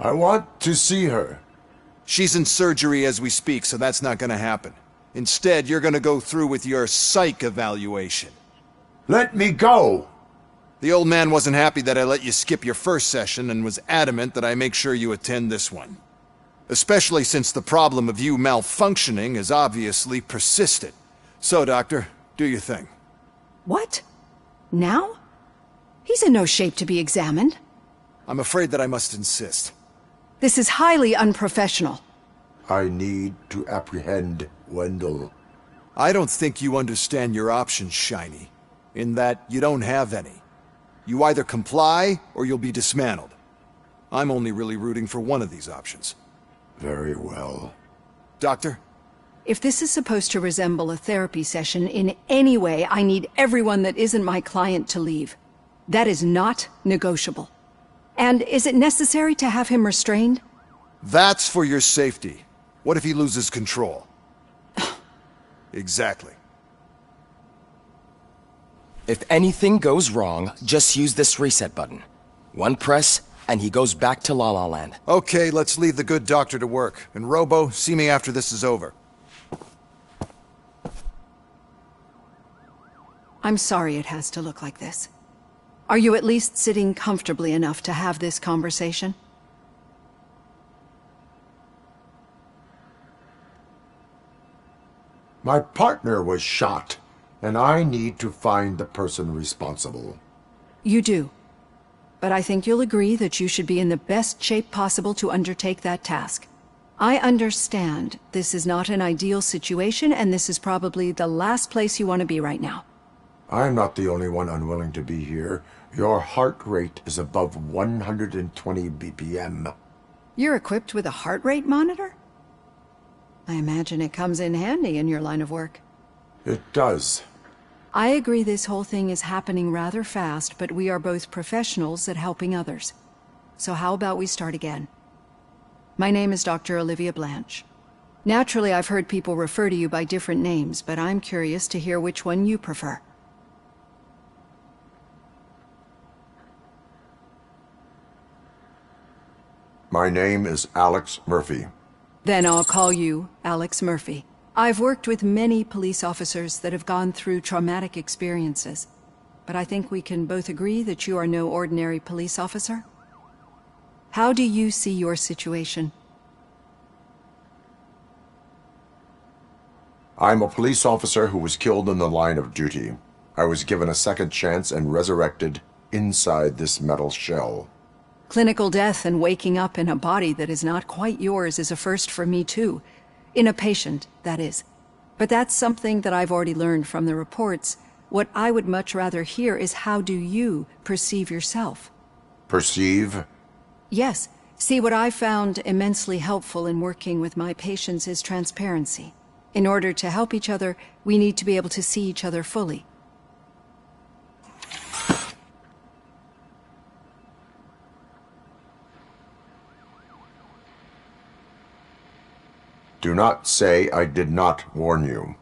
I want to see her. She's in surgery as we speak, so that's not gonna happen. Instead, you're gonna go through with your psych evaluation. Let me go! The old man wasn't happy that I let you skip your first session and was adamant that I make sure you attend this one. Especially since the problem of you malfunctioning is obviously persistent. So, Doctor, do your thing. What? Now? He's in no shape to be examined. I'm afraid that I must insist. This is highly unprofessional. I need to apprehend Wendell. I don't think you understand your options, Shiny, in that you don't have any. You either comply or you'll be dismantled. I'm only really rooting for one of these options. Very well. Doctor? If this is supposed to resemble a therapy session in any way, I need everyone that isn't my client to leave. That is not negotiable. And is it necessary to have him restrained? That's for your safety. What if he loses control? Exactly. If anything goes wrong, just use this reset button. One press, and he goes back to La La Land. Okay, let's leave the good doctor to work. And Robo, see me after this is over. I'm sorry it has to look like this. Are you at least sitting comfortably enough to have this conversation? My partner was shot, and I need to find the person responsible. You do. But I think you'll agree that you should be in the best shape possible to undertake that task. I understand this is not an ideal situation, and this is probably the last place you want to be right now. I'm not the only one unwilling to be here. Your heart rate is above 120 BPM. You're equipped with a heart rate monitor? I imagine it comes in handy in your line of work. It does. I agree this whole thing is happening rather fast, but we are both professionals at helping others. So how about we start again? My name is Dr. Olivia Blanche. Naturally, I've heard people refer to you by different names, but I'm curious to hear which one you prefer. My name is Alex Murphy. Then I'll call you Alex Murphy. I've worked with many police officers that have gone through traumatic experiences, but I think we can both agree that you are no ordinary police officer. How do you see your situation? I'm a police officer who was killed in the line of duty. I was given a second chance and resurrected inside this metal shell. Clinical death and waking up in a body that is not quite yours is a first for me too. In a patient, that is. But that's something that I've already learned from the reports. What I would much rather hear is how do you perceive yourself? Perceive? Yes. See, what I found immensely helpful in working with my patients is transparency. In order to help each other, we need to be able to see each other fully. Do not say I did not warn you.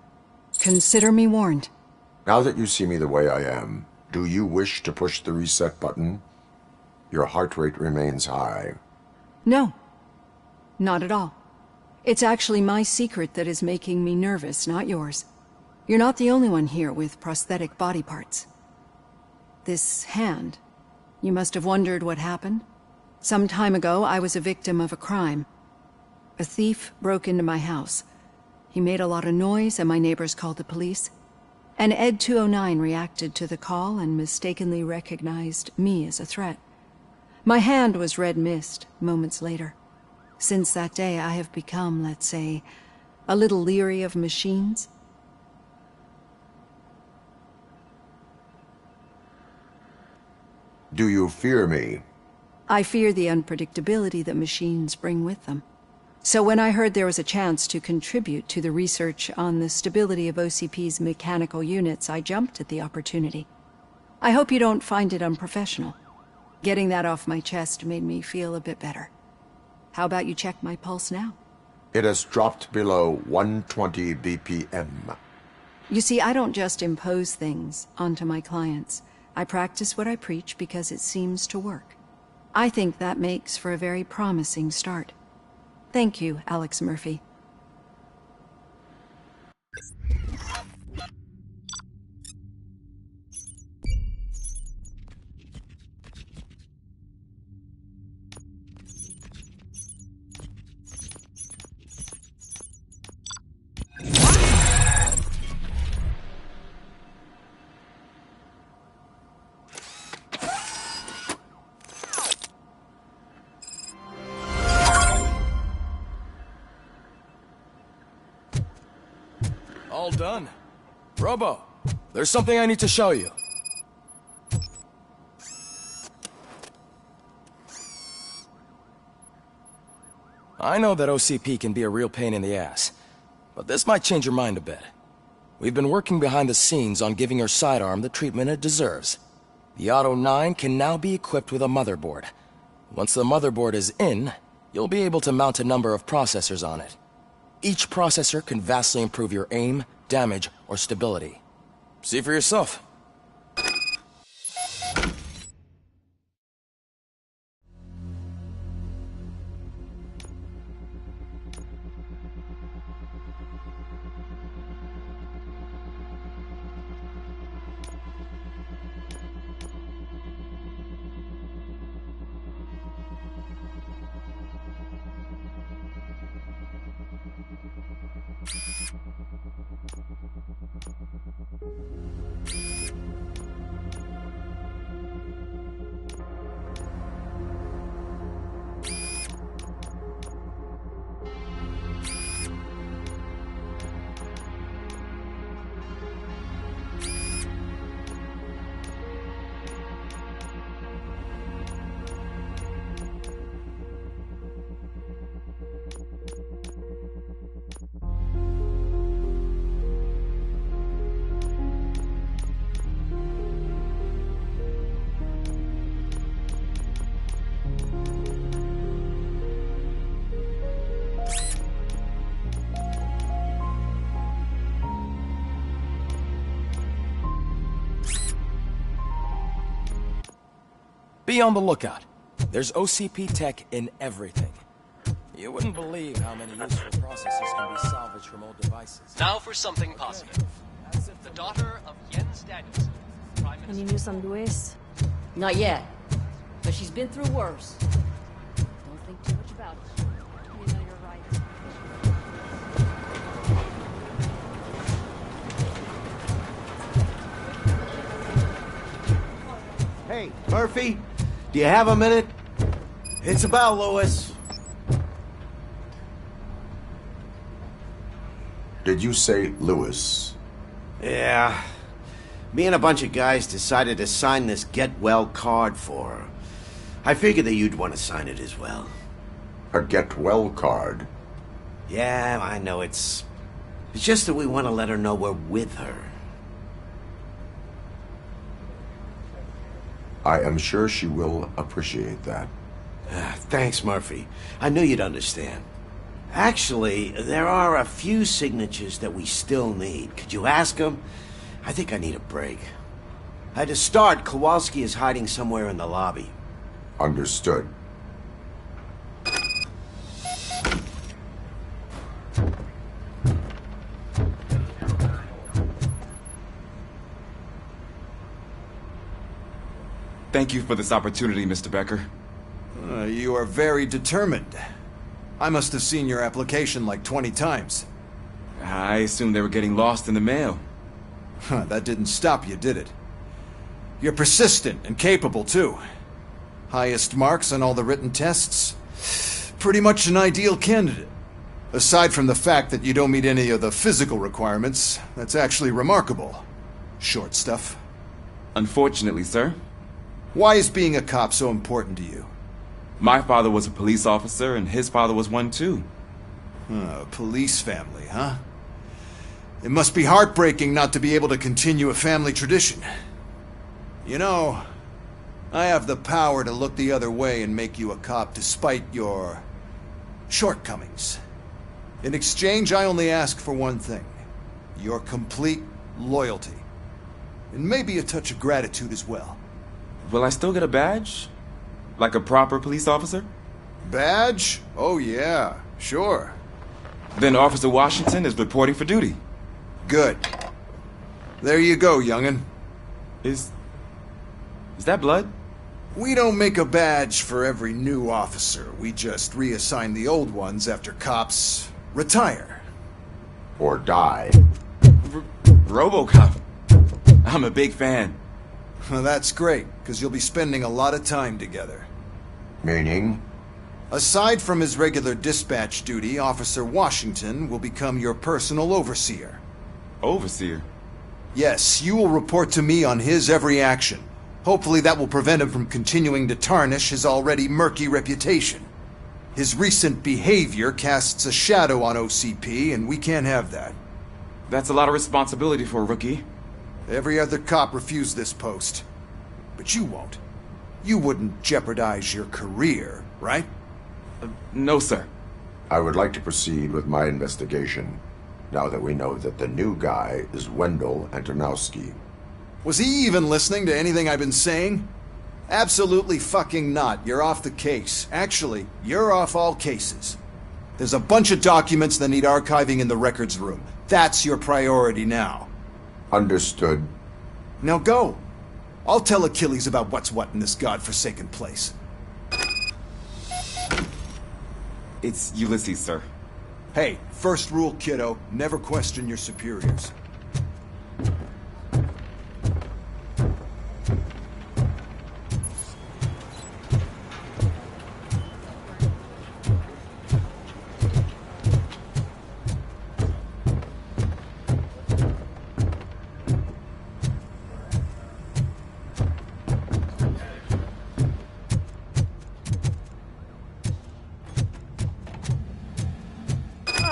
Consider me warned. Now that you see me the way I am, do you wish to push the reset button? Your heart rate remains high. No. Not at all. It's actually my secret that is making me nervous, not yours. You're not the only one here with prosthetic body parts. This hand, you must have wondered what happened. Some time ago, I was a victim of a crime. A thief broke into my house. He made a lot of noise and my neighbors called the police. And Ed 209 reacted to the call and mistakenly recognized me as a threat. My hand was red mist moments later. Since that day, I have become, let's say, a little leery of machines. Do you fear me? I fear the unpredictability that machines bring with them. So when I heard there was a chance to contribute to the research on the stability of OCP's mechanical units, I jumped at the opportunity. I hope you don't find it unprofessional. Getting that off my chest made me feel a bit better. How about you check my pulse now? It has dropped below 120 BPM. You see, I don't just impose things onto my clients. I practice what I preach because it seems to work. I think that makes for a very promising start. Thank you, Alex Murphy. All done. Robo, there's something I need to show you. I know that OCP can be a real pain in the ass, but this might change your mind a bit. We've been working behind the scenes on giving her sidearm the treatment it deserves. The Auto 9 can now be equipped with a motherboard. Once the motherboard is in, you'll be able to mount a number of processors on it. Each processor can vastly improve your aim, damage, or stability. See for yourself. Be on the lookout. There's OCP tech in everything. You wouldn't believe how many useful processes can be salvaged from old devices. Now for something positive. The daughter of Jens Danielson, Prime Minister. Any news on Luis? Not yet, but she's been through worse. Don't think too much about it. You know you're right. Hey, Murphy, do you have a minute? It's about Lewis. Did you say Lewis? Yeah. Me and a bunch of guys decided to sign this get well card for her. I figured that you'd want to sign it as well. A get well card? Yeah, I know it's just that we want to let her know we're with her. I am sure she will appreciate that. Thanks, Murphy. I knew you'd understand. Actually, there are a few signatures that we still need. Could you ask them? I think I need a break. To start, Kowalski is hiding somewhere in the lobby. Understood. Thank you for this opportunity, Mr. Becker. You are very determined. I must have seen your application like 20 times. I assumed they were getting lost in the mail. That didn't stop you, did it? You're persistent and capable, too. Highest marks on all the written tests. Pretty much an ideal candidate. Aside from the fact that you don't meet any of the physical requirements, that's actually remarkable. Short stuff. Unfortunately, sir. Why is being a cop so important to you? My father was a police officer, and his father was one, too. A police family, huh? It must be heartbreaking not to be able to continue a family tradition. You know, I have the power to look the other way and make you a cop despite your shortcomings. In exchange, I only ask for one thing. Your complete loyalty. And maybe a touch of gratitude as well. Will I still get a badge? Like a proper police officer? Badge? Oh yeah, sure. Then Officer Washington is reporting for duty. Good. There you go, young'un. Is that blood? We don't make a badge for every new officer. We just reassign the old ones after cops retire. Or die. Robocop. I'm a big fan. Well, that's great, because you'll be spending a lot of time together. Meaning? Aside from his regular dispatch duty, Officer Washington will become your personal overseer. Overseer? Yes, you will report to me on his every action. Hopefully that will prevent him from continuing to tarnish his already murky reputation. His recent behavior casts a shadow on OCP, and we can't have that. That's a lot of responsibility for a rookie. Every other cop refused this post. But you won't. You wouldn't jeopardize your career, right? No, sir. I would like to proceed with my investigation, now that we know that the new guy is Wendell Antonowski. Was he even listening to anything I've been saying? Absolutely fucking not. You're off the case. Actually, you're off all cases. There's a bunch of documents that need archiving in the records room. That's your priority now. Understood. Now go. I'll tell Achilles about what's what in this godforsaken place. It's Ulysses, sir. Hey, first rule, kiddo, never question your superiors.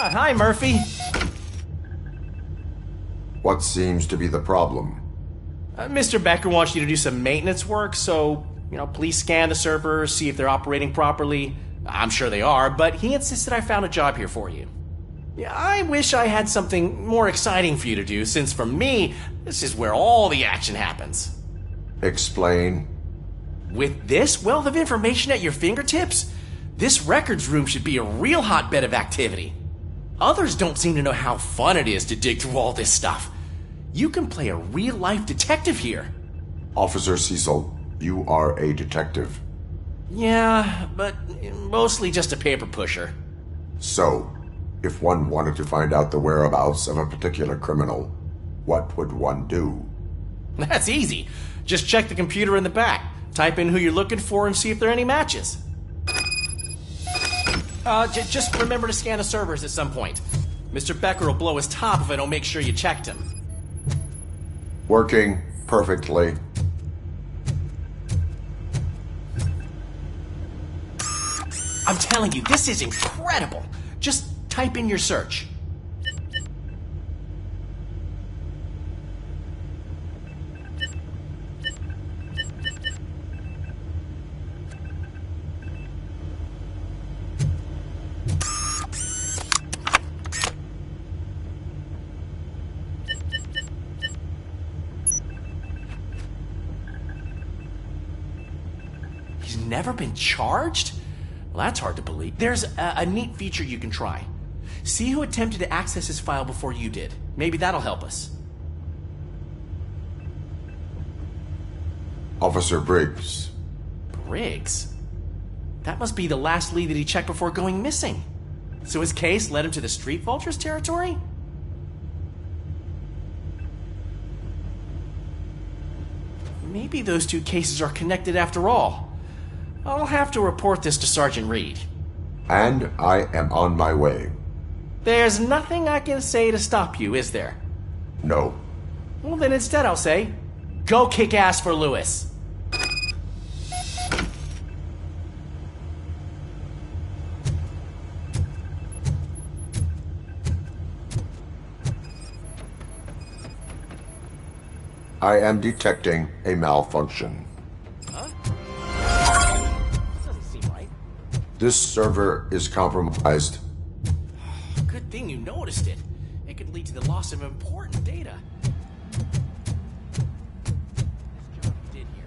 Hi, Murphy. What seems to be the problem? Mr. Becker wants you to do some maintenance work, so, please scan the servers, see if they're operating properly. I'm sure they are, but he insisted I found a job here for you. Yeah, I wish I had something more exciting for you to do, since for me, this is where all the action happens. Explain. With this wealth of information at your fingertips, this records room should be a real hotbed of activity. Others don't seem to know how fun it is to dig through all this stuff. You can play a real-life detective here. Officer Cecil, you are a detective. Yeah, but mostly just a paper pusher. So, if one wanted to find out the whereabouts of a particular criminal, what would one do? That's easy. Just check the computer in the back, type in who you're looking for, and see if there are any matches. Just remember to scan the servers at some point. Mr. Becker will blow his top if I don't make sure you checked him. Working perfectly. I'm telling you, this is incredible. Just type in your search. He's never been charged? Well, that's hard to believe. There's a neat feature you can try. See who attempted to access his file before you did. Maybe that'll help us. Officer Briggs. Briggs? That must be the last lead that he checked before going missing. So his case led him to the Street Vultures territory? Maybe those two cases are connected after all. I'll have to report this to Sergeant Reed. And I am on my way. There's nothing I can say to stop you, is there? No. Well, then instead I'll say, go kick ass for Lewis. I am detecting a malfunction. Huh? This doesn't seem right. This server is compromised. Good thing you noticed it. It could lead to the loss of important data. This job you did here.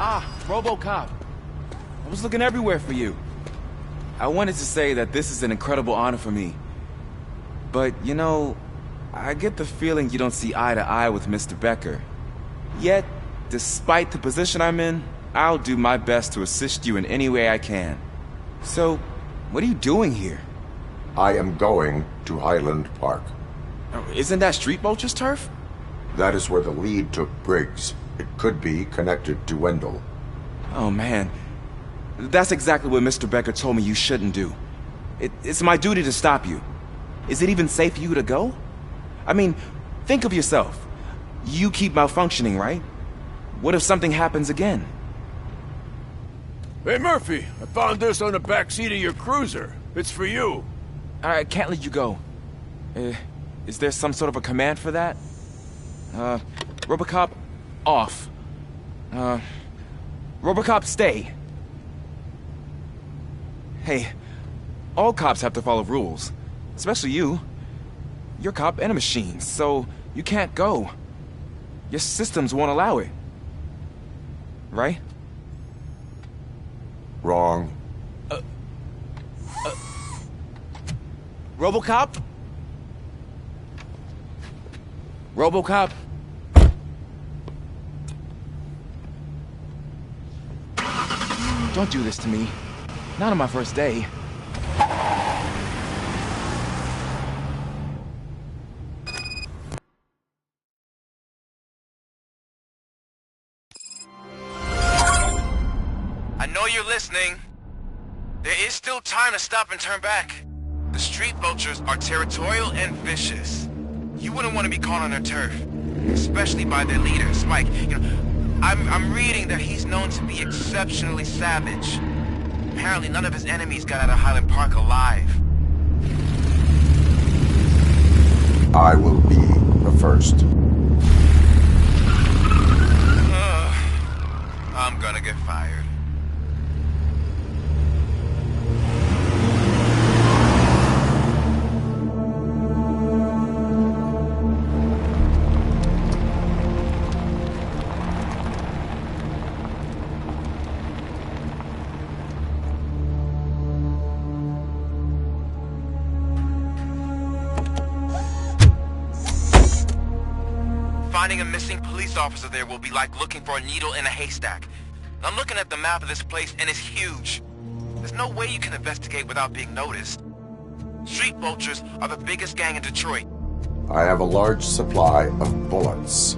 Ah, Robocop. I was looking everywhere for you. I wanted to say that this is an incredible honor for me. But, you know, I get the feeling you don't see eye to eye with Mr. Becker. Yet, despite the position I'm in, I'll do my best to assist you in any way I can. So, what are you doing here? I am going to Highland Park. Isn't that Street Vulture's turf? That is where the lead took Briggs. It could be connected to Wendell. Oh, man. That's exactly what Mr. Becker told me you shouldn't do. It's my duty to stop you. Is it even safe for you to go? I mean, think of yourself. You keep malfunctioning, right? What if something happens again? Hey, Murphy, I found this on the back seat of your cruiser. It's for you. I can't let you go. Is there some sort of a command for that? Robocop, off. Robocop, stay. Hey, all cops have to follow rules. Especially you. You're a cop and a machine, so you can't go. Your systems won't allow it. Right? Wrong. Robocop? Robocop? Don't do this to me. Not on my first day. I know you're listening. There is still time to stop and turn back. The street vultures are territorial and vicious. You wouldn't want to be caught on their turf, especially by their leader, Spike. You know, I'm reading that he's known to be exceptionally savage. Apparently none of his enemies got out of Highland Park alive. I will be the first. I'm gonna get fired. Finding a missing police officer there will be like looking for a needle in a haystack. I'm looking at the map of this place and it's huge. There's no way you can investigate without being noticed. Street vultures are the biggest gang in Detroit. I have a large supply of bullets.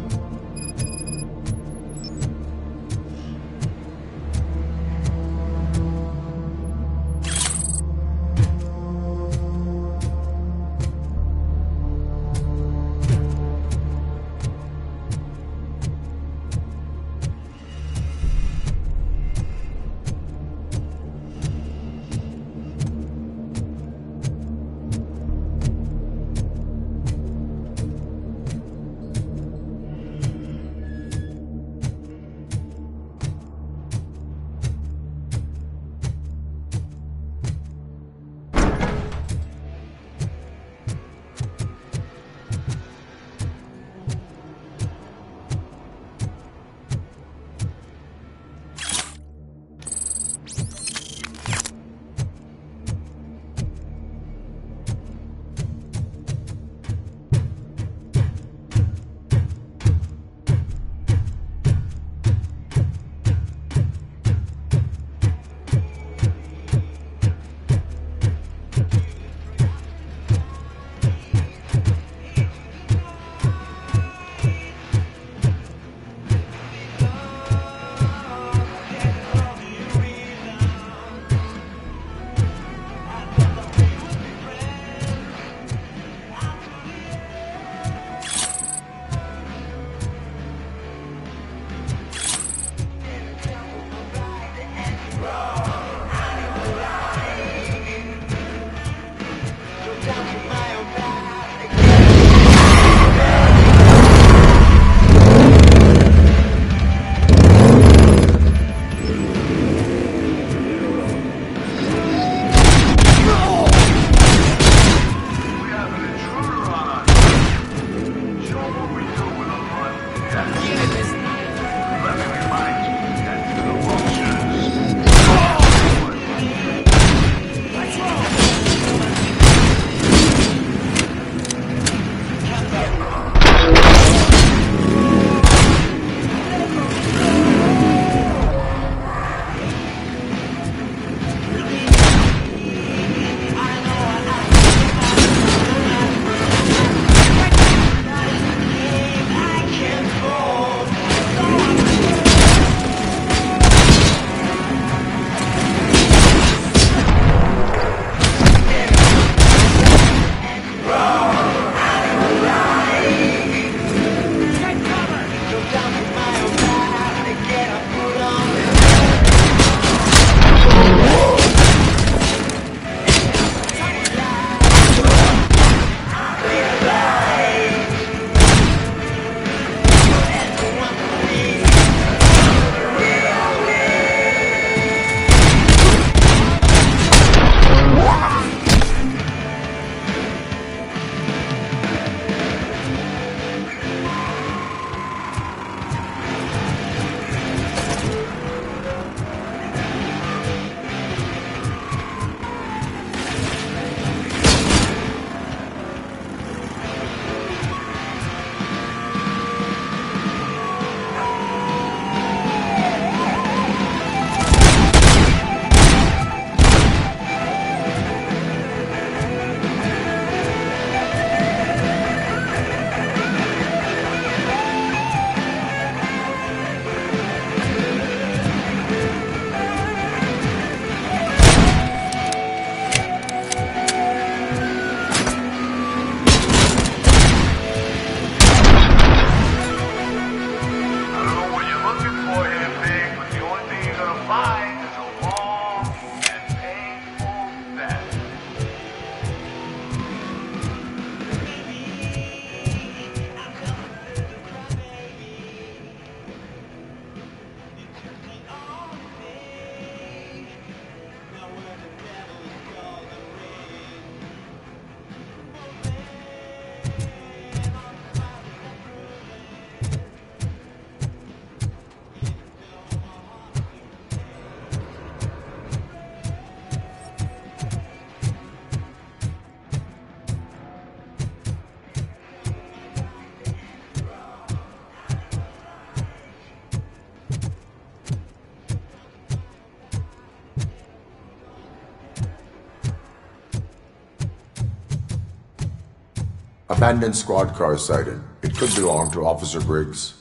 Abandoned squad car sighted. It could belong to Officer Briggs.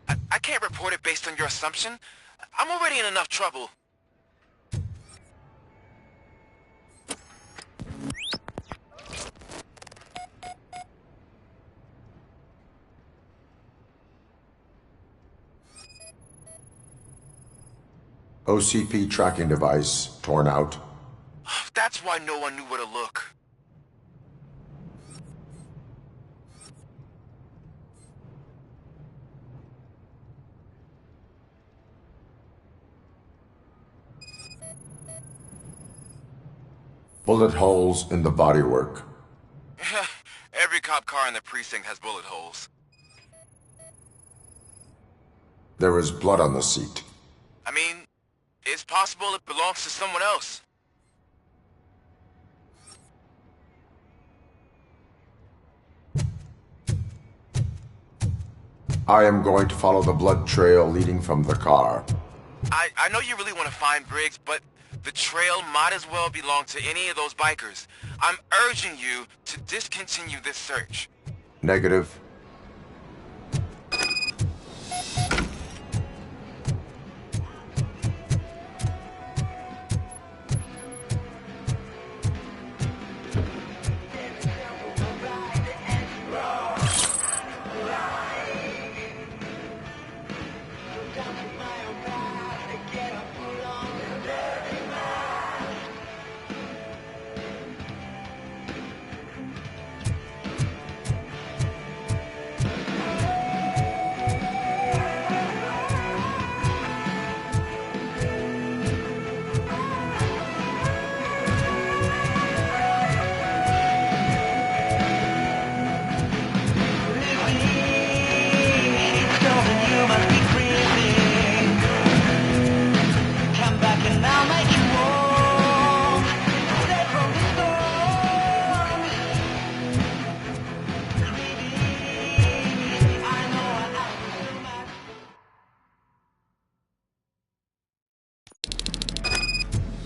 I can't report it based on your assumption. I'm already in enough trouble. OCP tracking device torn out. That's why no one knew where to look. Bullet holes in the bodywork. Every cop car in the precinct has bullet holes. There is blood on the seat. I mean, it's possible it belongs to someone else. I am going to follow the blood trail leading from the car. I know you really want to find Briggs, but the trail might as well belong to any of those bikers. I'm urging you to discontinue this search. Negative.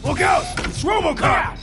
Look out! It's Robocop!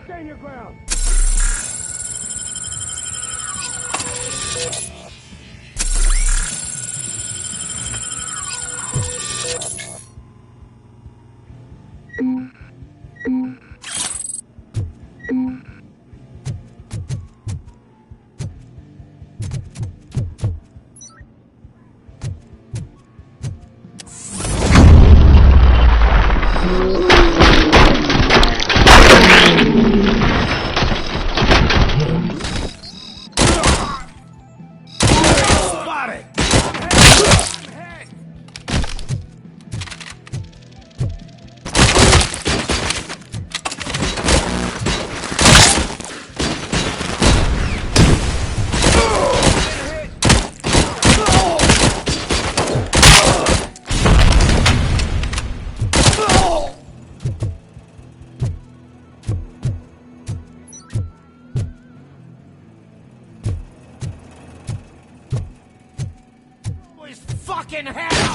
Stand your ground! Fucking hell!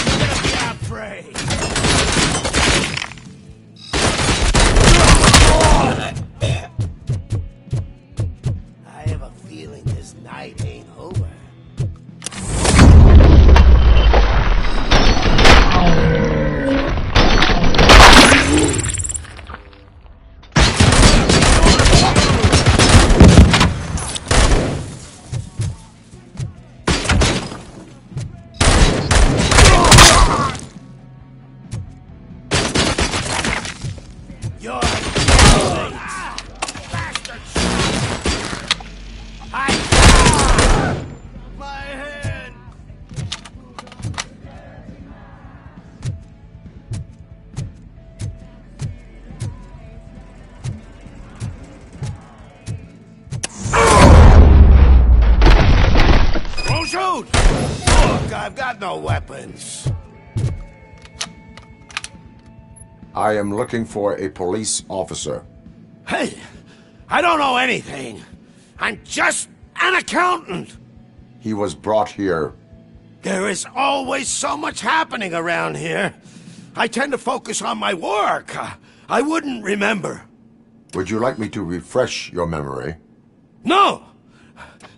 You're gonna be afraid! I have a no weapons. I am looking for a police officer. Hey, I don't know anything. I'm just an accountant. He was brought here. There is always so much happening around here. I tend to focus on my work. I wouldn't remember. Would you like me to refresh your memory? No!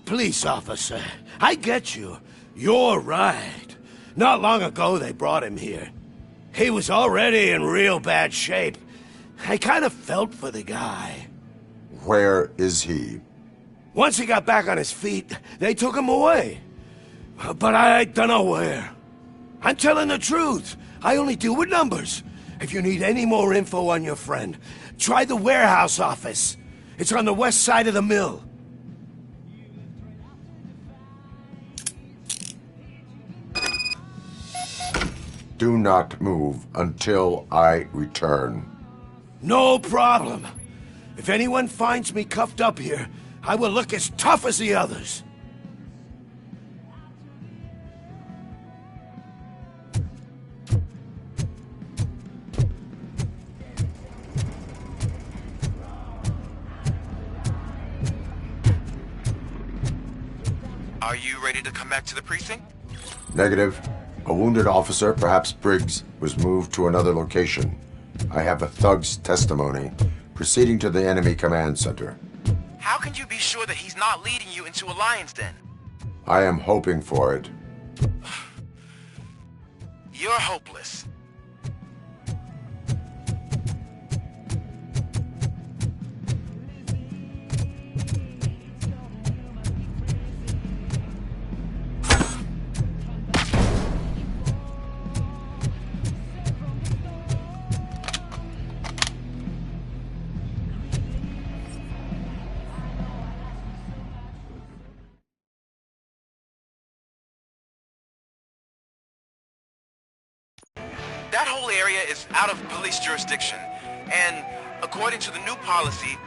Police officer, I get you. You're right. Not long ago they brought him here. He was already in real bad shape. I kind of felt for the guy. Where is he? Once he got back on his feet, they took him away. But I don't know where. I'm telling the truth. I only deal with numbers. If you need any more info on your friend, try the warehouse office. It's on the west side of the mill. Do not move until I return. No problem. If anyone finds me cuffed up here, I will look as tough as the others. Are you ready to come back to the precinct? Negative. A wounded officer, perhaps Briggs, was moved to another location. I have a thug's testimony, proceeding to the enemy command center. How can you be sure that he's not leading you into a lion's den? I am hoping for it. You're hopeless. That whole area is out of police jurisdiction, and according to the new policy,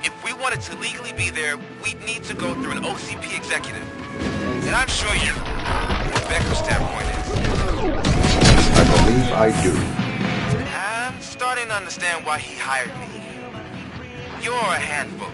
if we wanted to legally be there, we'd need to go through an OCP executive. And I'm sure you know what Becker's standpoint is. I believe I do. I'm starting to understand why he hired me. You're a handful.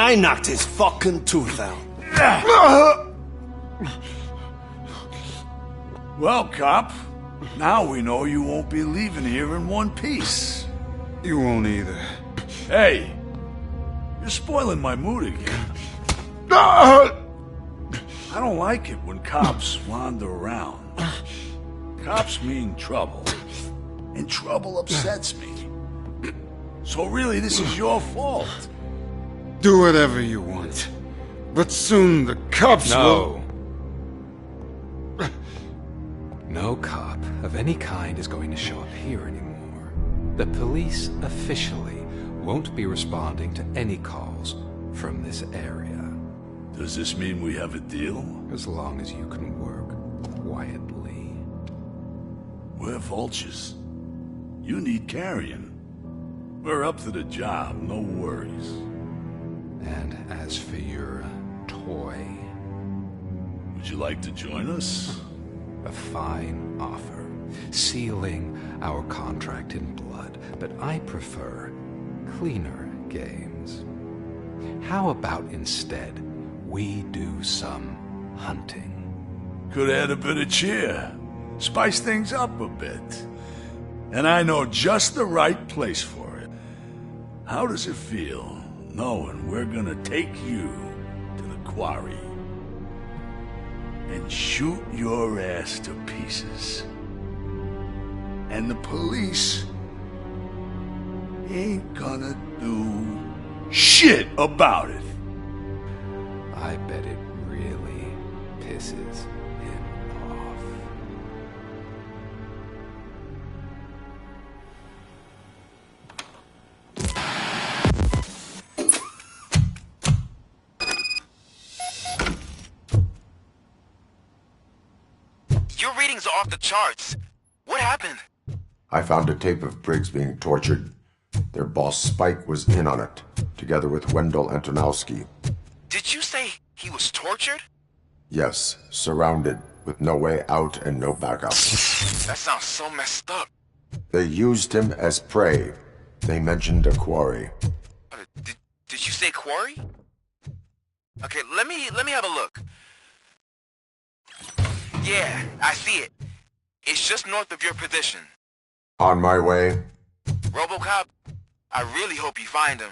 I knocked his fucking tooth out. Well, cop, now we know you won't be leaving here in one piece. You won't either. Hey, you're spoiling my mood again. I don't like it when cops wander around. Cops mean trouble, and trouble upsets me. So really, this is your fault. Do whatever you want. But soon the cops will... No cop of any kind is going to show up here anymore. The police officially won't be responding to any calls from this area. Does this mean we have a deal? As long as you can work quietly. We're vultures. You need carrion. We're up to the job, no worries. And as for your toy... Would you like to join us? A fine offer, sealing our contract in blood, but I prefer cleaner games. How about instead we do some hunting? Could add a bit of cheer, spice things up a bit. And I know just the right place for it. How does it feel knowing we're gonna take you to the quarry and shoot your ass to pieces? And the police ain't gonna do shit about it. I bet it really pisses him off. Your readings are off the charts. What happened? I found a tape of Briggs being tortured. Their boss Spike was in on it, together with Wendell Antonowski. Did you say he was tortured? Yes, surrounded, with no way out and no backup. That sounds so messed up. They used him as prey. They mentioned a quarry. Did you say quarry? Okay, let me have a look. Yeah, I see it. It's just north of your position. On my way. Robocop, I really hope you find him.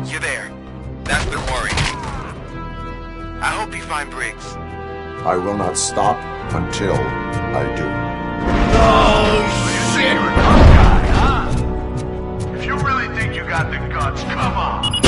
You're there. That's the quarry. I hope you find Briggs. I will not stop until I do. Oh, you're a tough guy, huh? If you really think you got the guts, come on.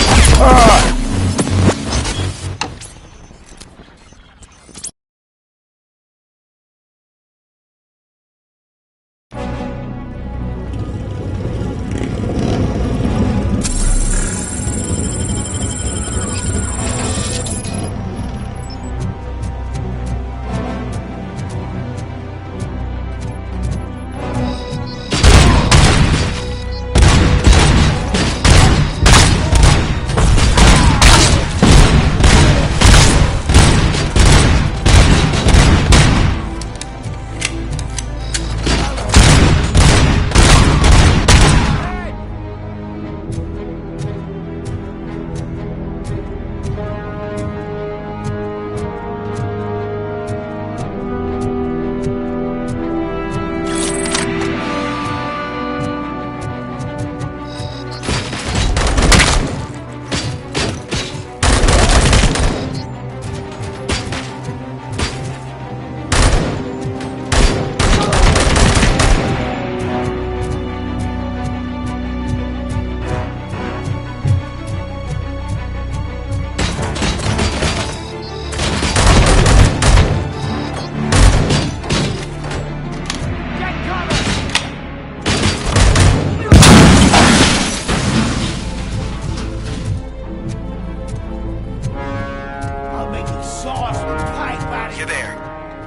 You're there.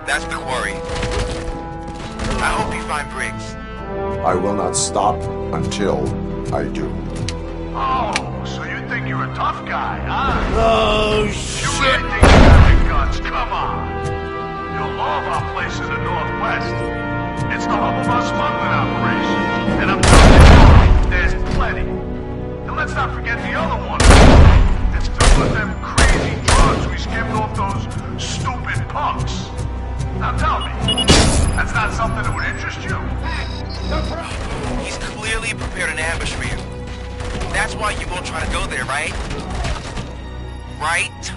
That's the quarry. I hope you find Briggs. I will not stop until I do. Oh, so you think you're a tough guy, huh? Oh, You shit! really think you got the guts? Come on. You'll love our place in the Northwest. It's the hub of our smuggling operation. And I'm telling you now, there's plenty. And let's not forget the other one. It's filled with them crazy drugs we skimmed off those stupid punks. Now tell me, that's not something that would interest you? He's clearly prepared an ambush for you. That's why you won't try to go there, right? Right?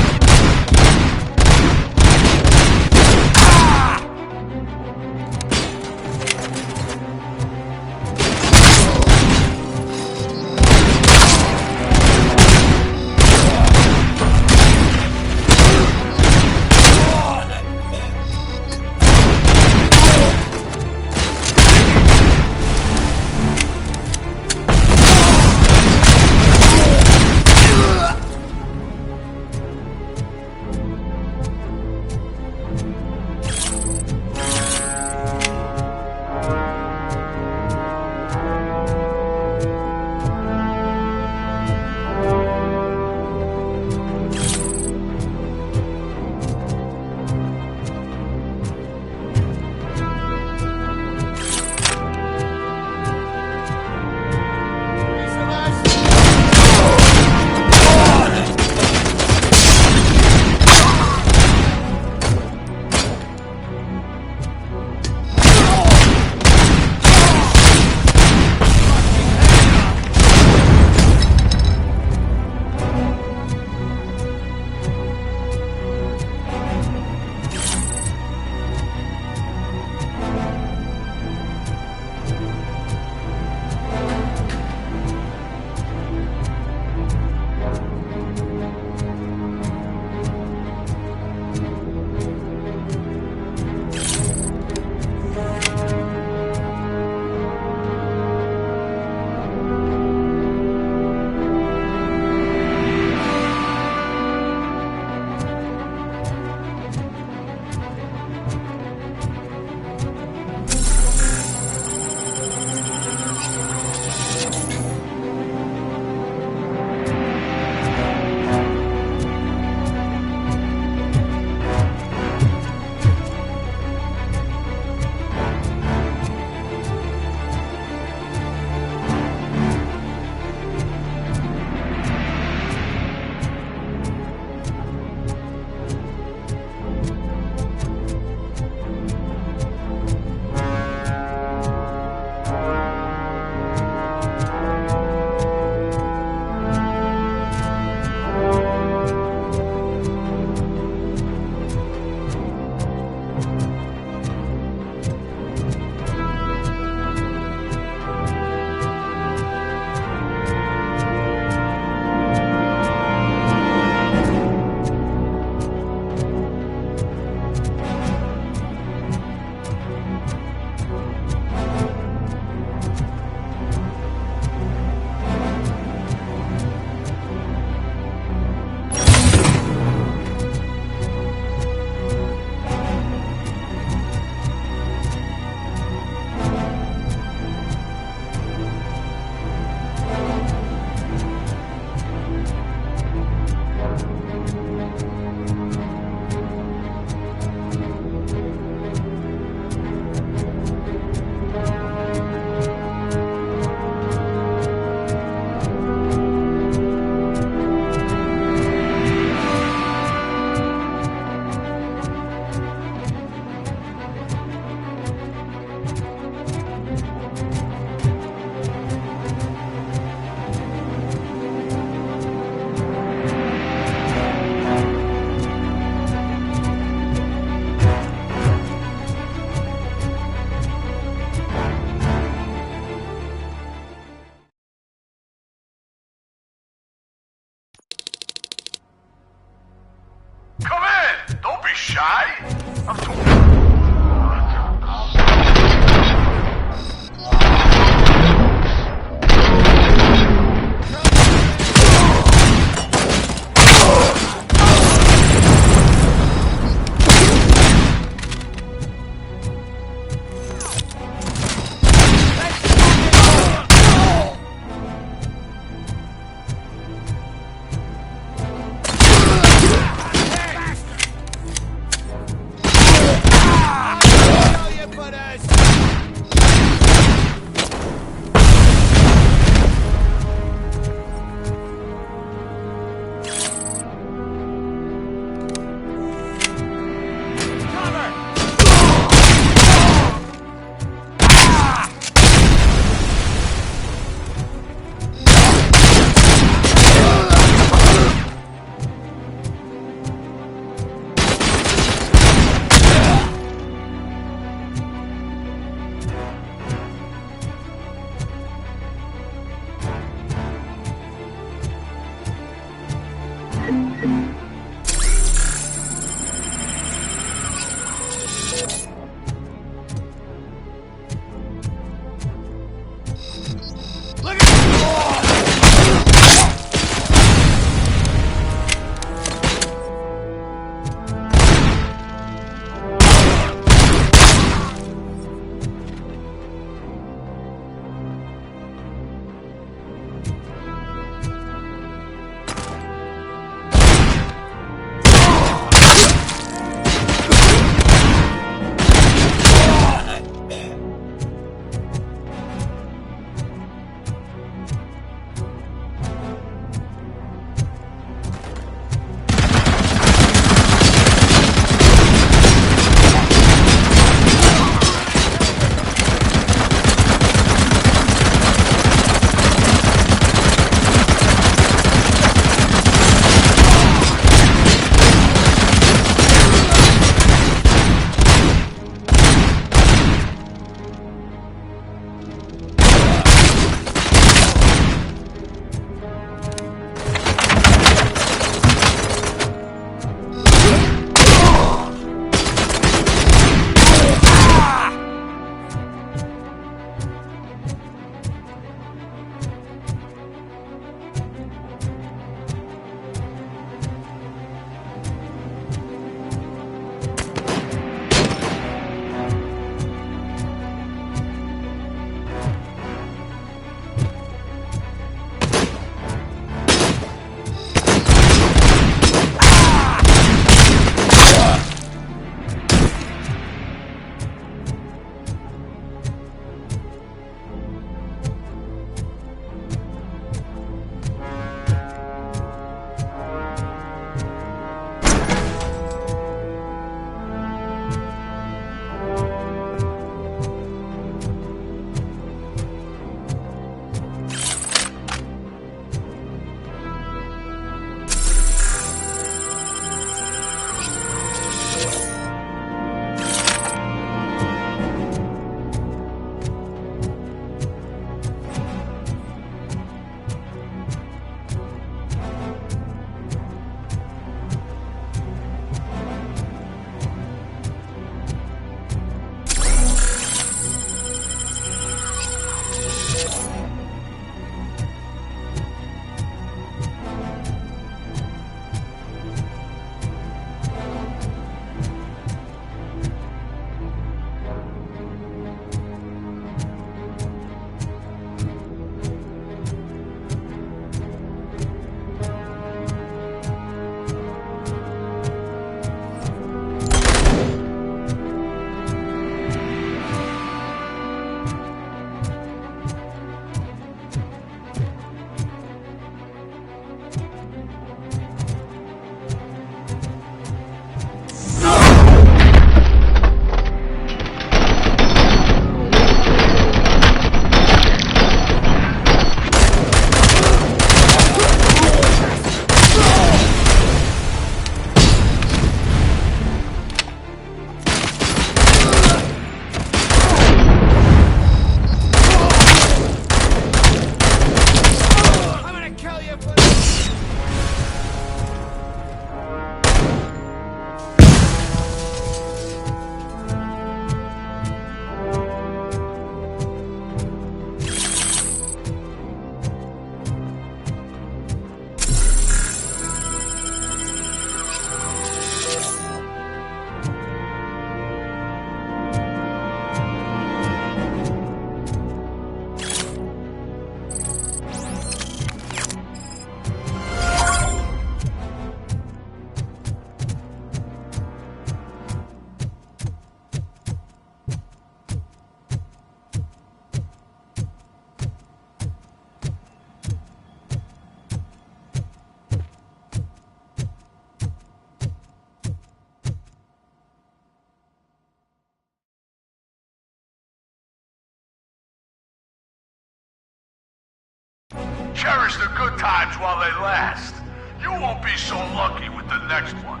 Cherish the good times while they last. You won't be so lucky with the next one.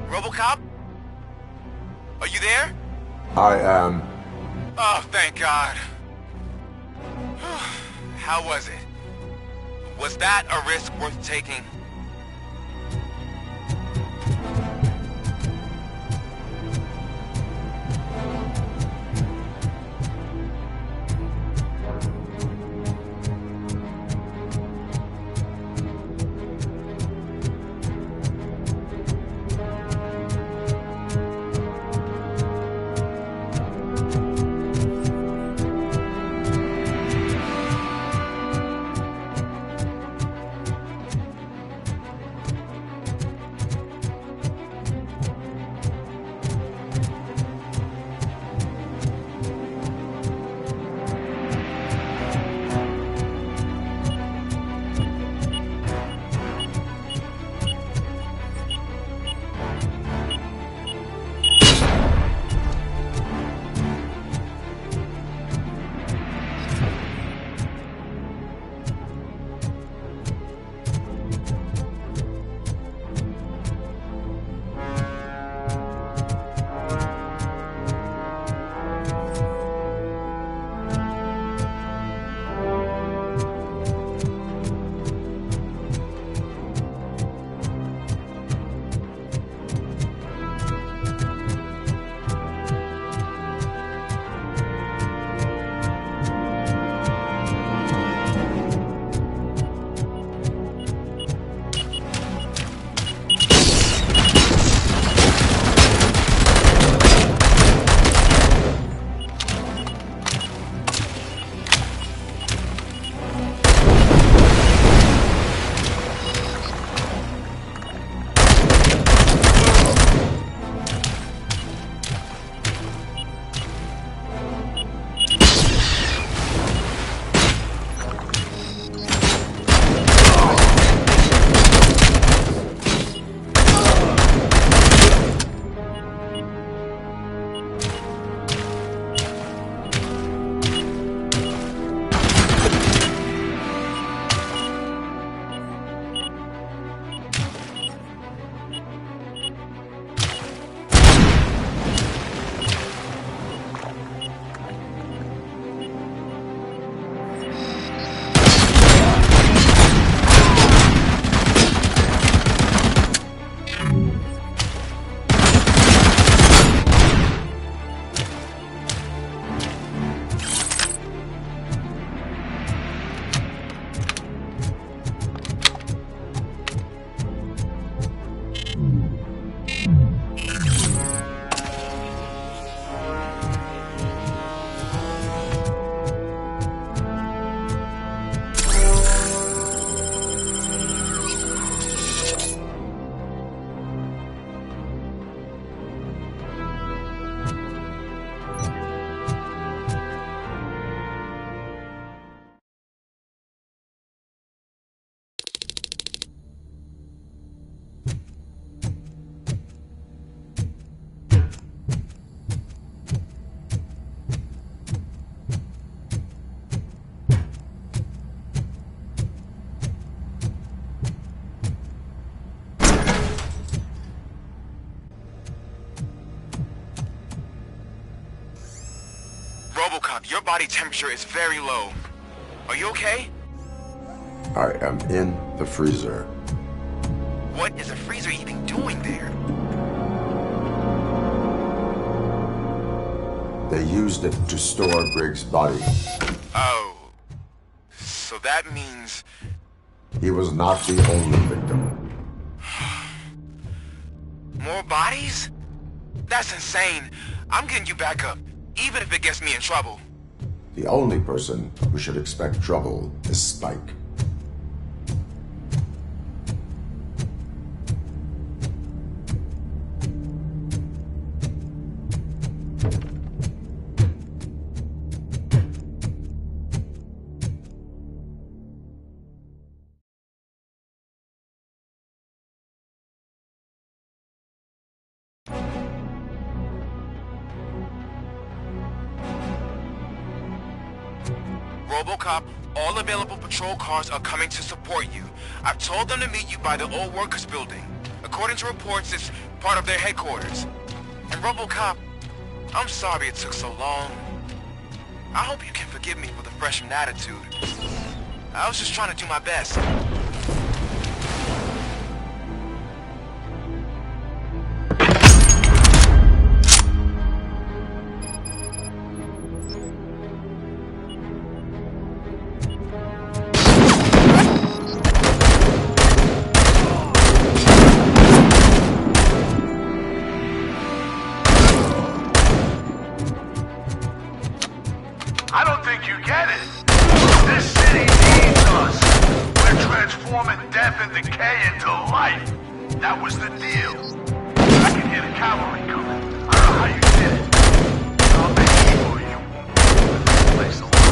Robocop? Are you there? I am. Oh, thank God. How was it? Was that a risk worth taking? Robocop, your body temperature is very low. Are you okay? I am in the freezer. What is a freezer even doing there? They used it to store Briggs' body. Oh. So that means... He was not the only victim. More bodies? That's insane. I'm getting you back up, even if it gets me in trouble. The only person who should expect trouble is Spike. Robocop, all available patrol cars are coming to support you. I've told them to meet you by the old workers building. According to reports, it's part of their headquarters. And Robocop, I'm sorry it took so long. I hope you can forgive me for the freshman attitude. I was just trying to do my best. I don't think you get it. This city needs us. We're transforming death and decay into life. That was the deal. I can hear the cavalry coming. I don't know how you did it. I'll make sure you won't leave this place alive.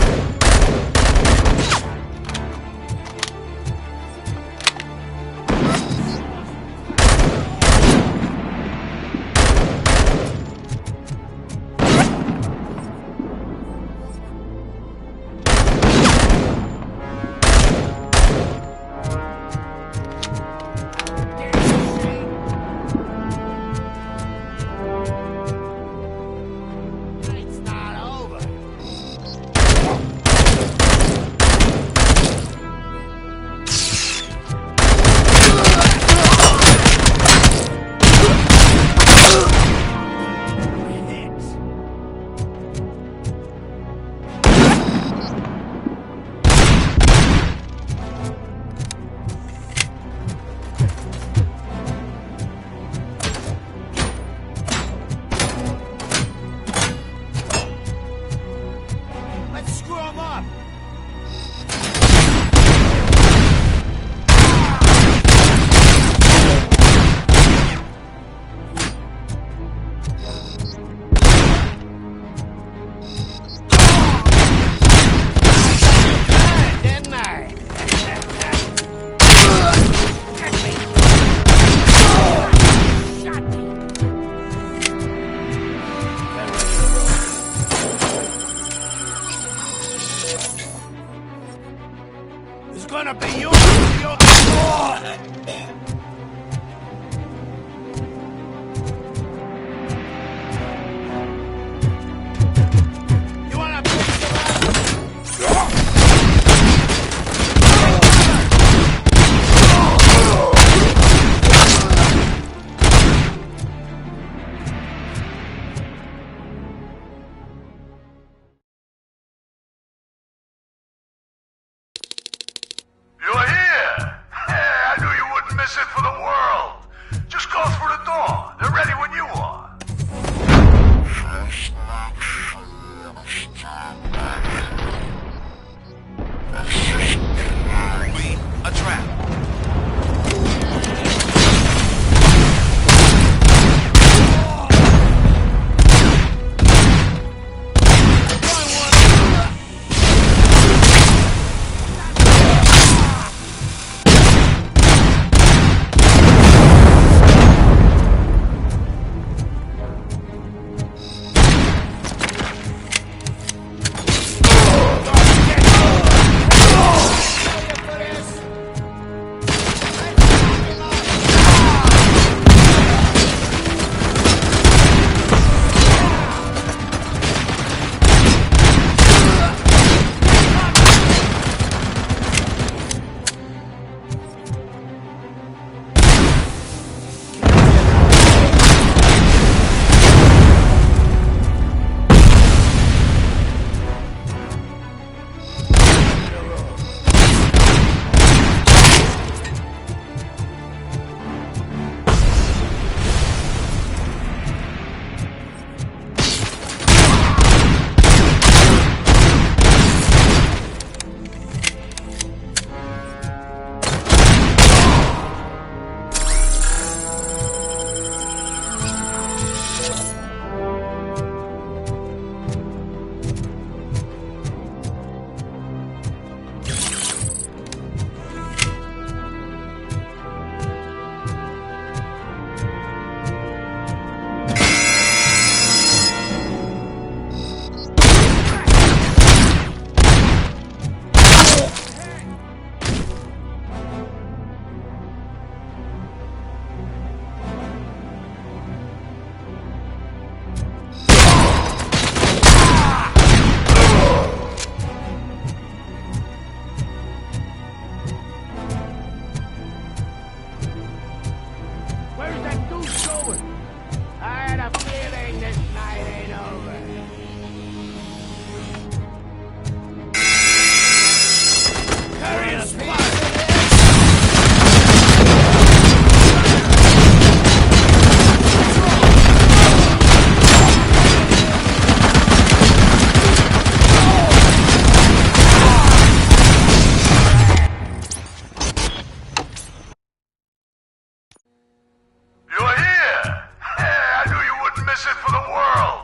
innocent for the world.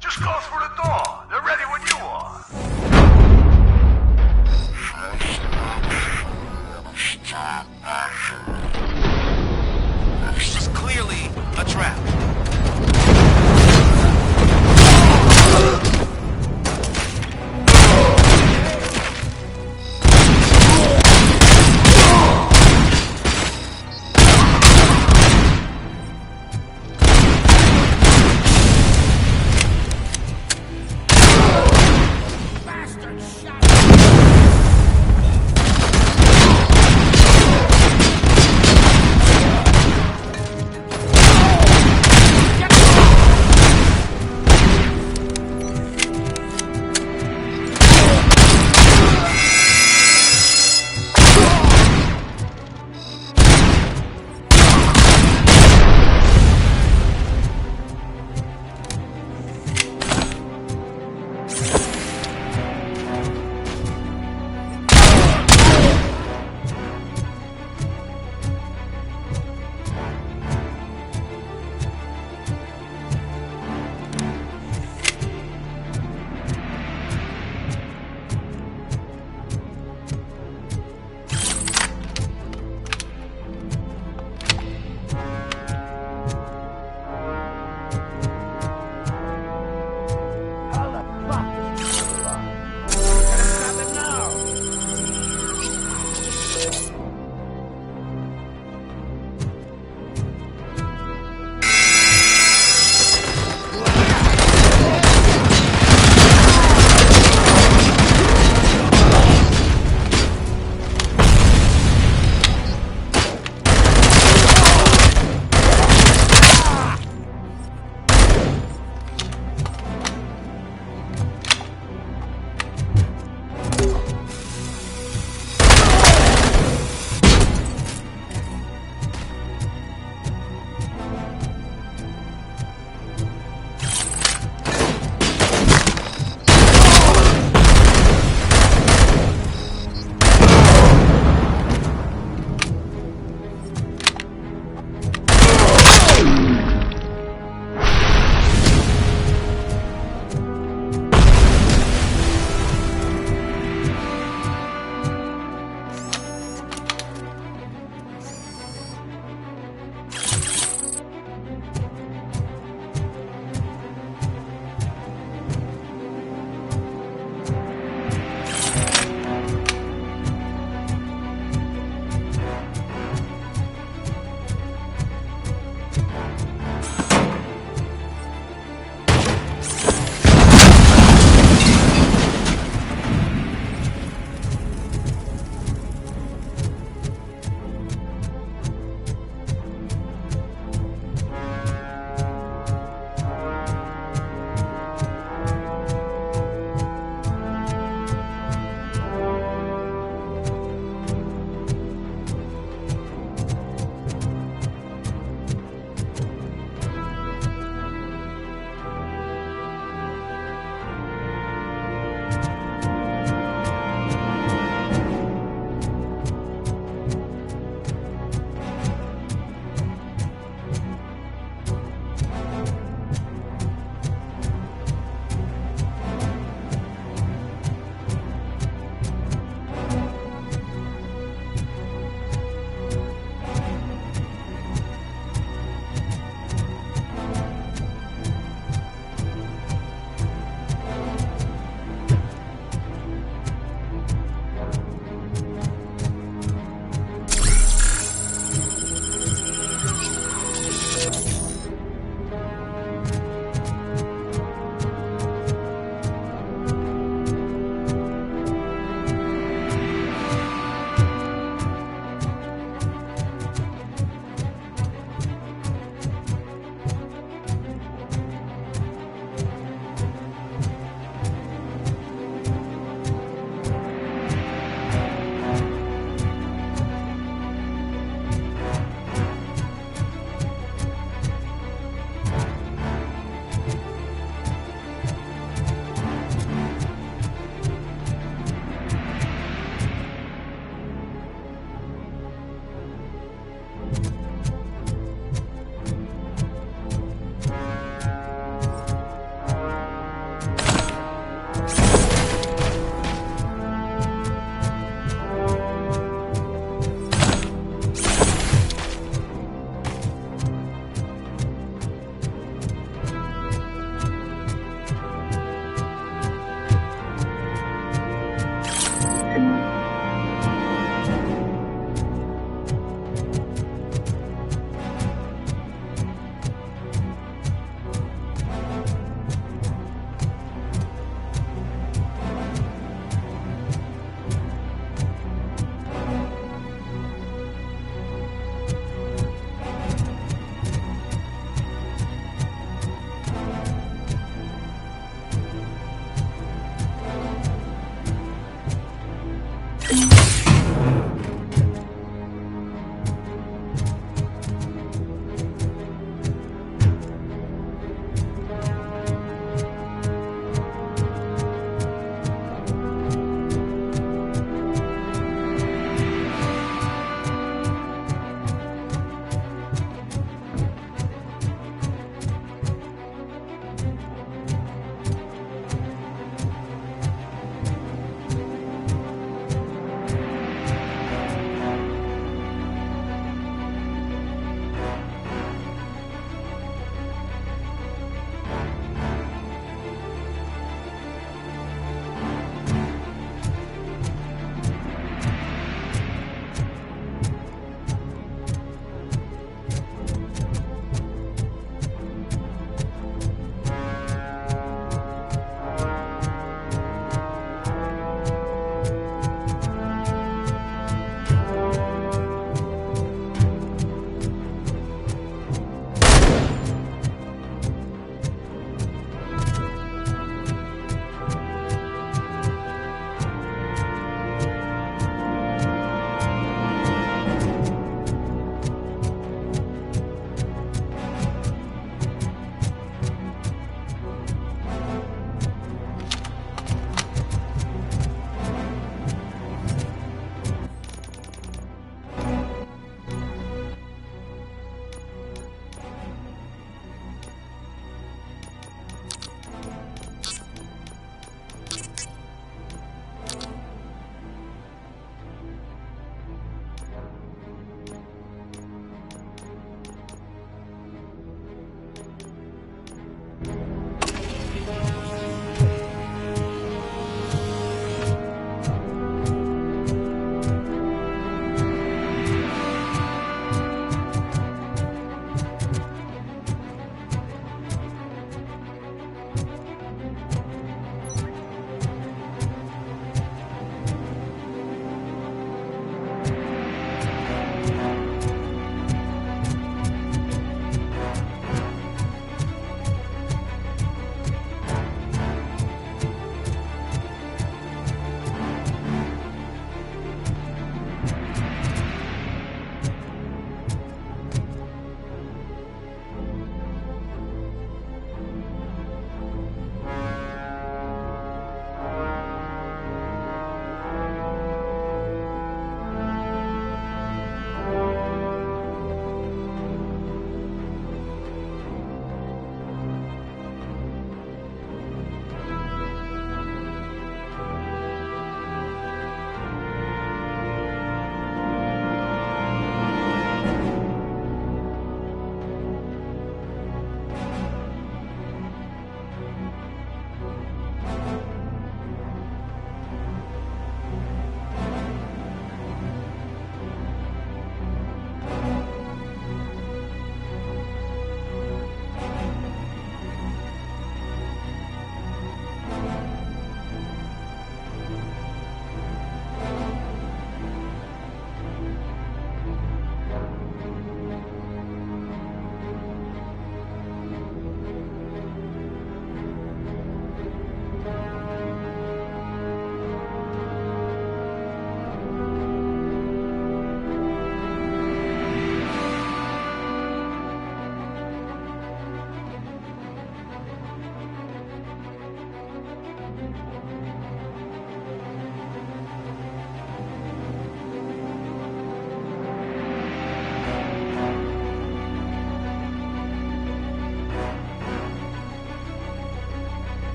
Just go through the door. They're ready when you are. This is clearly a trap.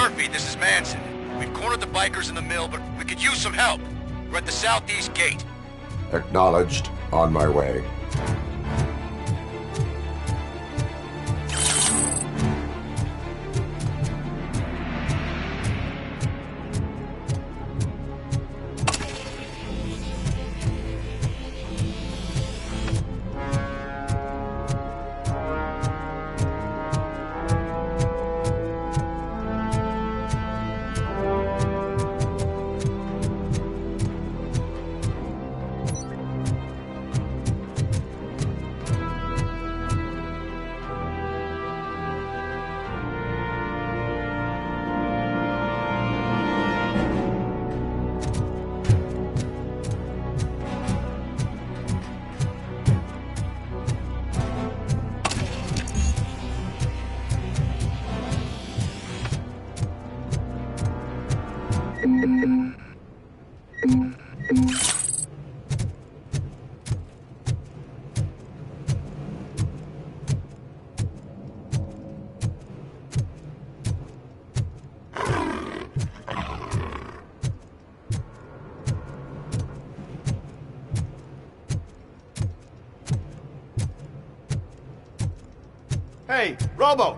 Murphy, this is Manson. We've cornered the bikers in the mill, but we could use some help. We're at the southeast gate. Acknowledged. On my way. Hey, Robo!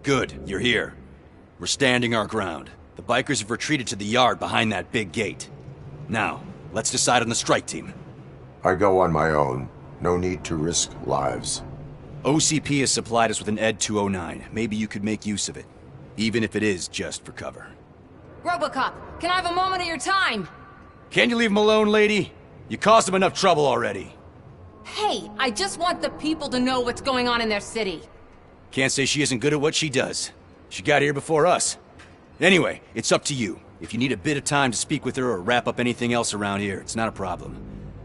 Good, you're here. We're standing our ground. The bikers have retreated to the yard behind that big gate. Now, let's decide on the strike team. I go on my own. No need to risk lives. OCP has supplied us with an ED-209. Maybe you could make use of it. Even if it is just for cover. Robocop, can I have a moment of your time? Can you leave him alone, lady? You caused him enough trouble already. Hey, I just want the people to know what's going on in their city. Can't say she isn't good at what she does. She got here before us. Anyway, it's up to you. If you need a bit of time to speak with her or wrap up anything else around here, it's not a problem.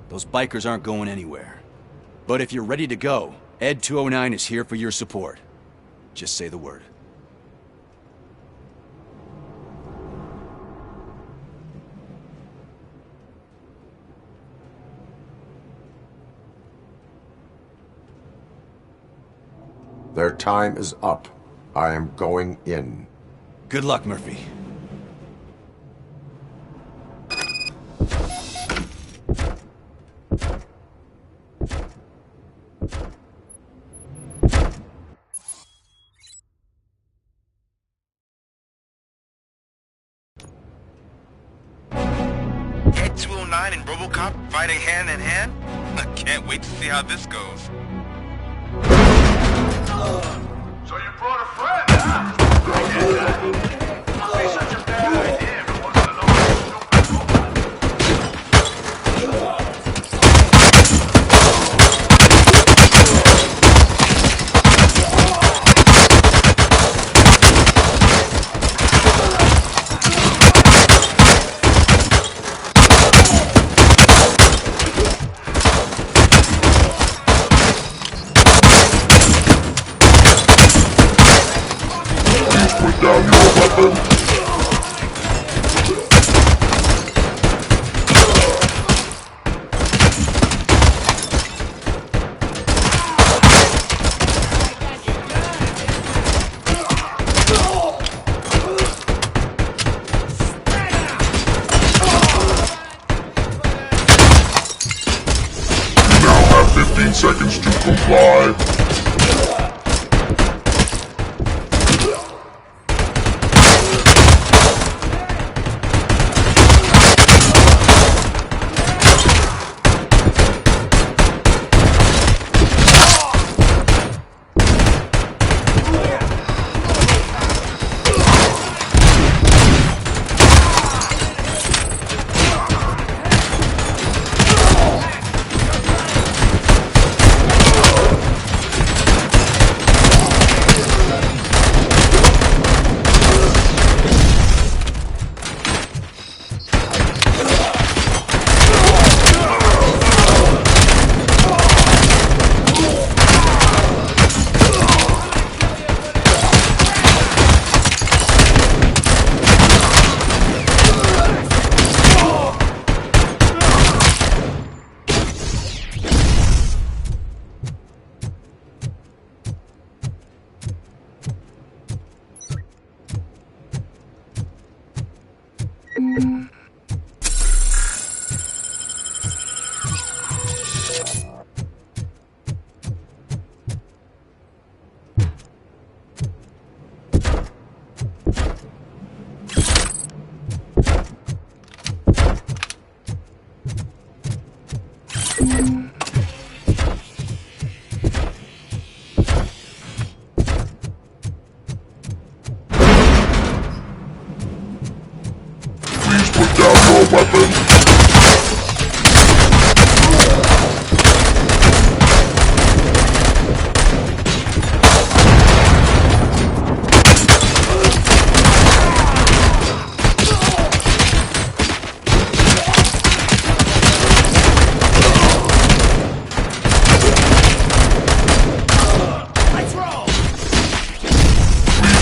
Those bikers aren't going anywhere. But if you're ready to go, Ed 209 is here for your support. Just say the word. Their time is up. I am going in. Good luck, Murphy. Ed 209 and Robocop fighting hand in hand? I can't wait to see how this goes. So you brought a friend, huh? I get that. It'd be such a bad idea if it wasn't Put down your weapon. You now have 15 seconds to comply.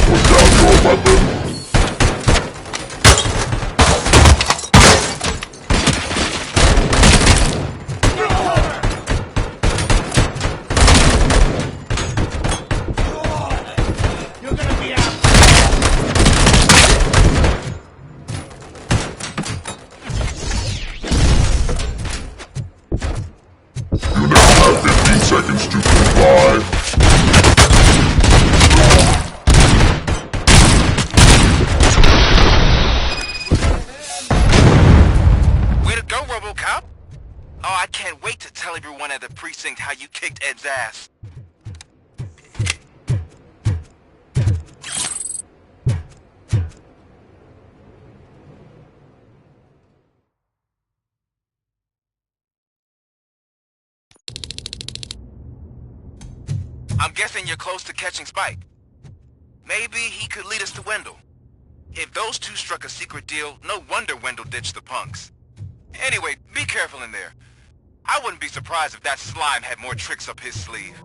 Put down your weapon. You now have 15 seconds to comply. Way to go, Robocop! Oh, I can't wait to tell everyone at the precinct how you kicked Ed's ass. I'm guessing you're close to catching Spike. Maybe he could lead us to Wendell. If those two struck a secret deal, no wonder Wendell ditched the punks. Anyway, be careful in there. I wouldn't be surprised if that slime had more tricks up his sleeve.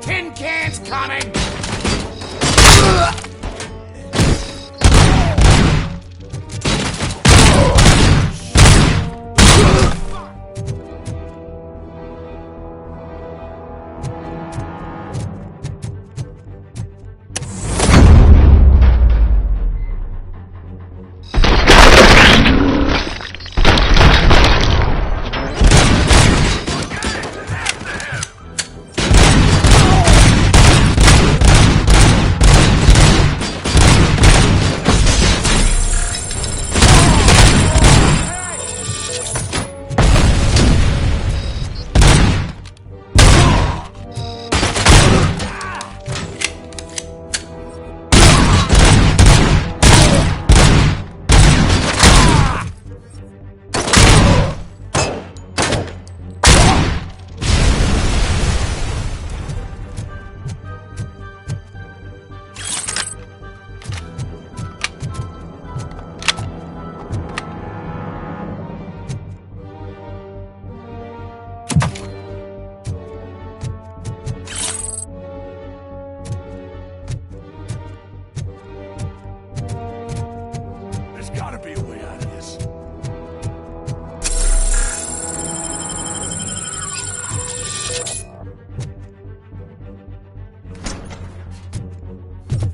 Tin cans coming!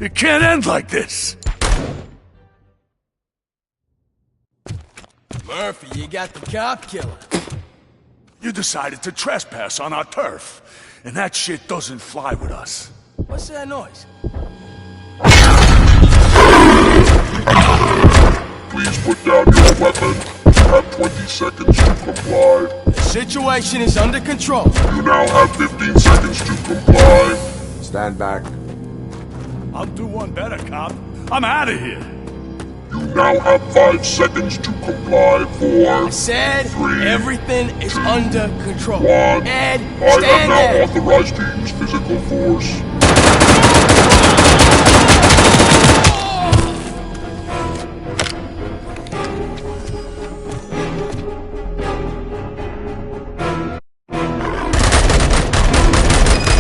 It can't end like this! Murphy, you got the cop killer. You decided to trespass on our turf, and that shit doesn't fly with us. What's that noise? Please put down your weapon. You have 20 seconds to comply. The situation is under control. You now have 15 seconds to comply. Stand back. I'll do one better, cop. I'm out of here. You now have 5 seconds to comply. 4, I said 3, everything is under control. 1. Ed, I stand am now there. authorized to use physical force.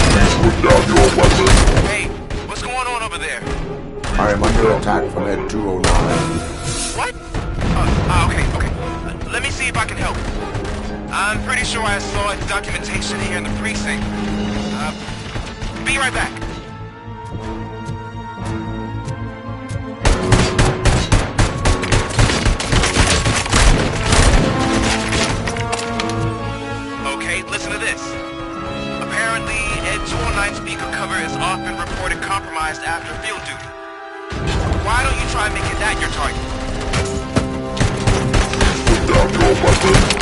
Please put down your weapon. Hey, what's going on over there? I am under attack from Ed 209. What? Okay. Let me see if I can help. I'm pretty sure I saw documentation here in the precinct. Be right back. Okay, listen to this. Apparently, Ed 209 speaker cover is often reported compromised after field duty. Why don't you try making that your target? Put down your weapon.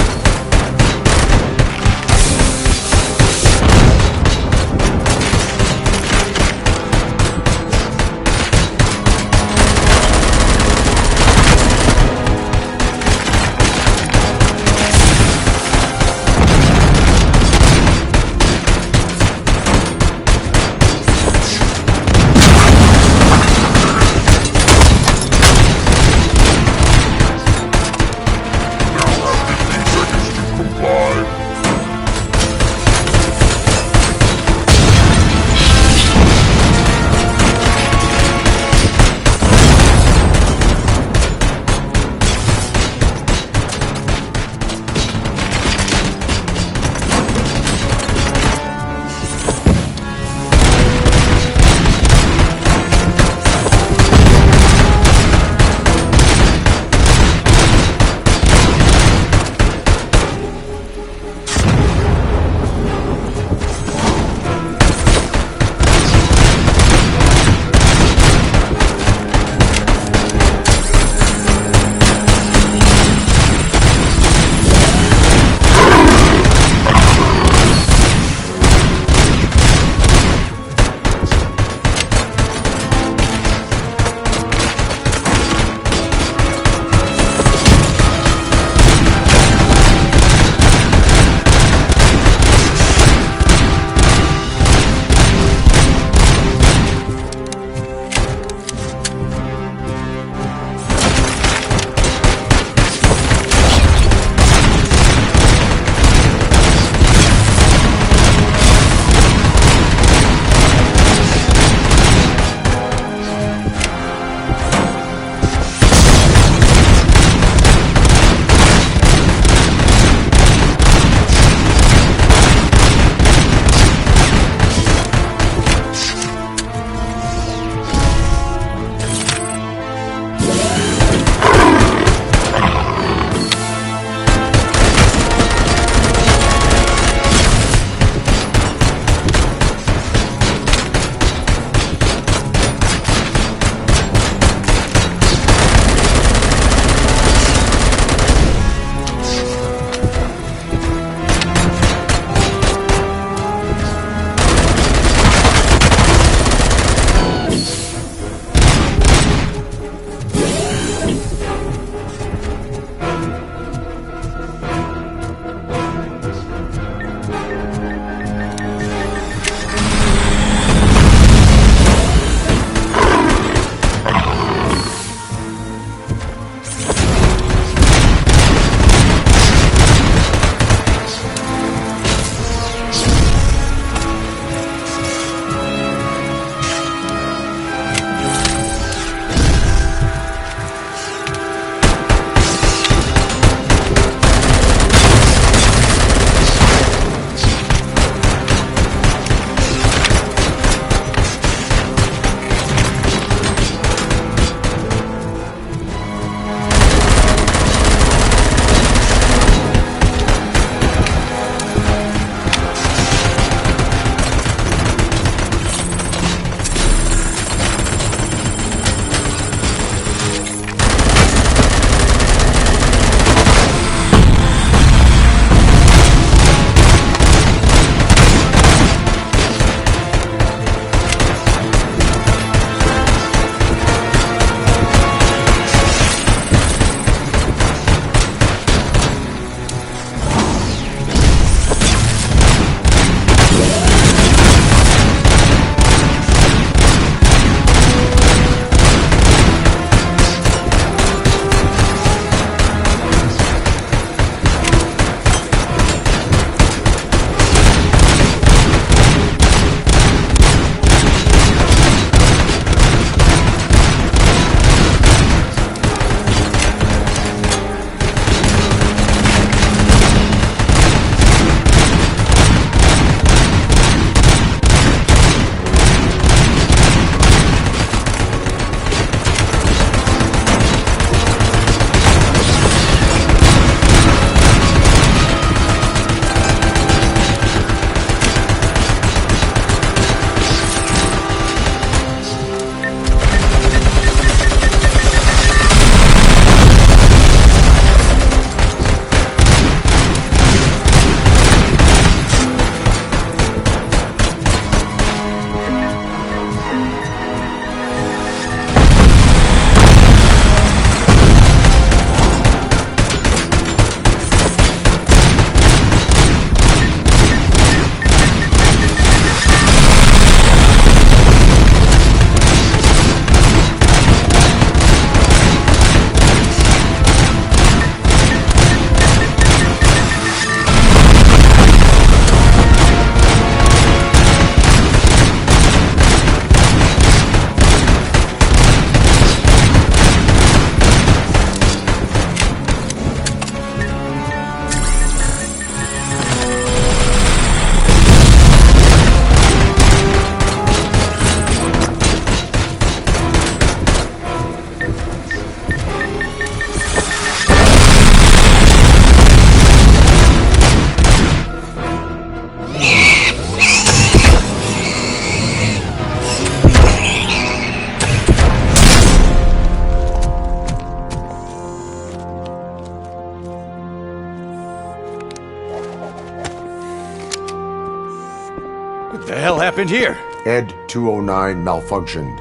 The hell happened here? Ed 209 malfunctioned.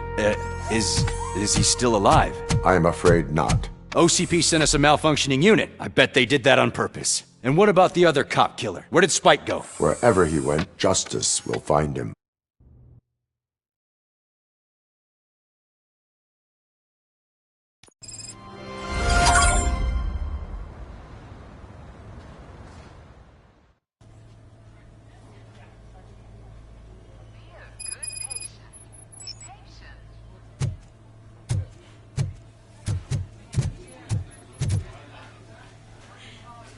Is he still alive? I am afraid not. OCP sent us a malfunctioning unit. I bet they did that on purpose. And what about the other cop killer? Where did Spike go? Wherever he went, justice will find him.